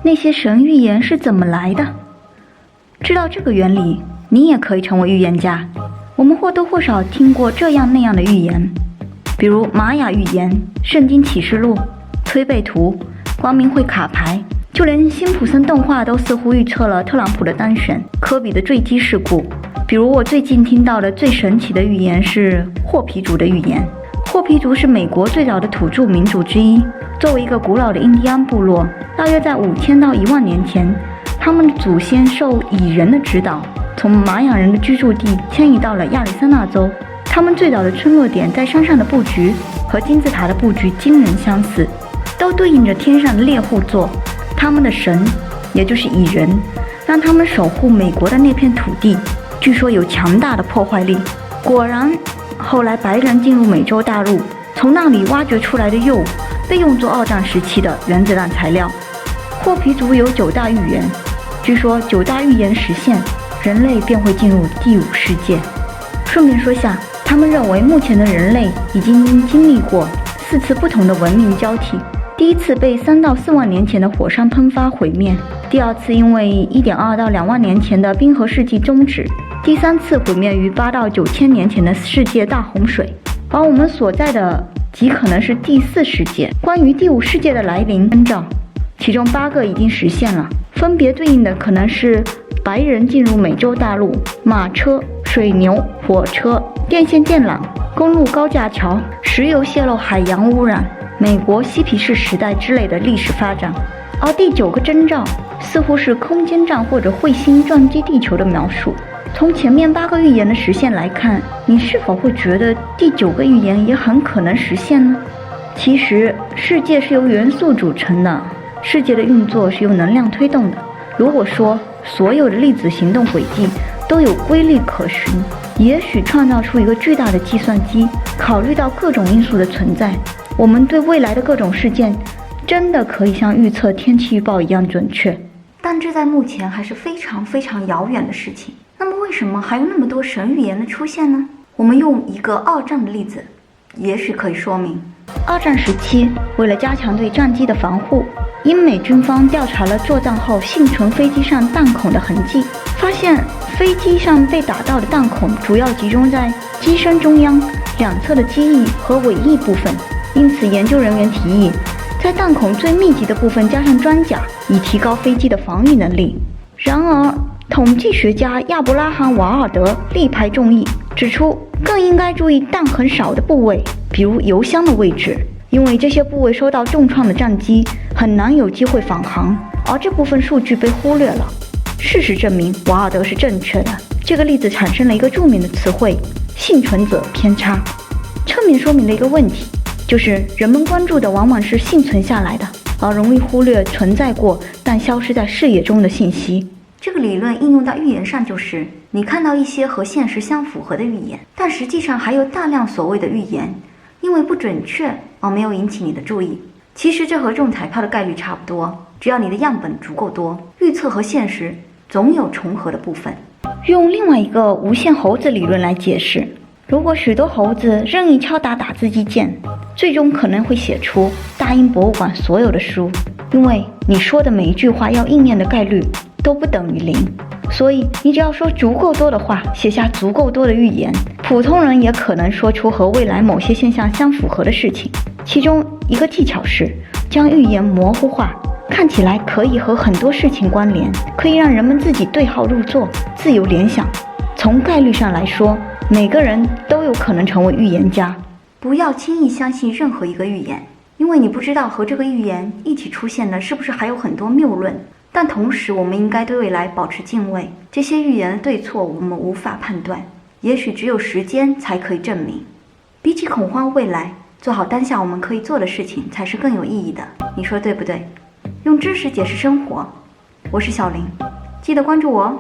那些神预言是怎么来的？知道这个原理，你也可以成为预言家。我们或多或少听过这样那样的预言，比如玛雅预言、圣经启示录、崔贝图、光明会卡牌，就连辛普森动画都似乎预测了特朗普的当选、科比的坠机事故。比如我最近听到的最神奇的预言是霍皮族的预言。霍皮族是美国最早的土著民族之一，作为一个古老的印第安部落，大约在5000到1万年前，他们的祖先受蚁人的指导，从玛雅人的居住地迁移到了亚利桑那州。他们最早的村落点在山上的布局和金字塔的布局惊人相似，都对应着天上的猎户座。他们的神，也就是蚁人，让他们守护美国的那片土地，据说有强大的破坏力。果然，后来白人进入美洲大陆，从那里挖掘出来的铀被用作二战时期的原子弹材料。霍皮族有9大预言，据说9大预言实现，人类便会进入第5世界。顺便说下，他们认为目前的人类已经经历过4次不同的文明交替。第一次被3到4万年前的火山喷发毁灭，第二次因为1.2到2万年前的冰河世纪终止，第3次毁灭于8到9千年前的世界大洪水，而我们所在的极可能是第4世界。关于第5世界的来临征兆，其中8个已经实现了，分别对应的可能是白人进入美洲大陆、马车、水牛、火车、电线电缆、公路高架桥、石油泄漏、海洋污染、美国嬉皮士时代之类的历史发展。而第9个征兆似乎是空间站或者彗星撞击地球的描述。从前面8个预言的实现来看，你是否会觉得第9个预言也很可能实现呢？其实世界是由元素组成的，世界的运作是由能量推动的。如果说所有的粒子行动轨迹都有规律可循，也许创造出一个巨大的计算机，考虑到各种因素的存在，我们对未来的各种事件真的可以像预测天气预报一样准确。但这在目前还是非常非常遥远的事情。那么为什么还有那么多神预言的出现呢？我们用一个二战的例子也许可以说明。二战时期，为了加强对战机的防护，英美军方调查了作战后幸存飞机上弹孔的痕迹，发现飞机上被打到的弹孔主要集中在机身中央、两侧的机翼和尾翼部分，因此研究人员提议在弹孔最密集的部分加上装甲，以提高飞机的防御能力。然而统计学家亚伯拉罕·瓦尔德力排众议，指出更应该注意弹很少的部位，比如油箱的位置，因为这些部位受到重创的战机很难有机会返航，而这部分数据被忽略了。事实证明瓦尔德是正确的，这个例子产生了一个著名的词汇——幸存者偏差，侧面说明了一个问题，就是人们关注的往往是幸存下来的，而容易忽略存在过但消失在视野中的信息。这个理论应用到预言上，就是你看到一些和现实相符合的预言，但实际上还有大量所谓的预言因为不准确而没有引起你的注意。其实这和中彩票的概率差不多，只要你的样本足够多，预测和现实总有重合的部分。用另外一个无限猴子理论来解释，如果许多猴子任意敲打打字机键，最终可能会写出大英博物馆所有的书，因为你说的每一句话要应验的概率都不等于0，所以你只要说足够多的话，写下足够多的预言，普通人也可能说出和未来某些现象相符合的事情。其中一个技巧是将预言模糊化，看起来可以和很多事情关联，可以让人们自己对号入座，自由联想。从概率上来说，每个人都有可能成为预言家。不要轻易相信任何一个预言，因为你不知道和这个预言一起出现的是不是还有很多谬论。但同时我们应该对未来保持敬畏，这些预言的对错我们无法判断，也许只有时间才可以证明。比起恐慌未来，做好当下我们可以做的事情才是更有意义的，你说对不对？用知识解释生活，我是小林，记得关注我哦。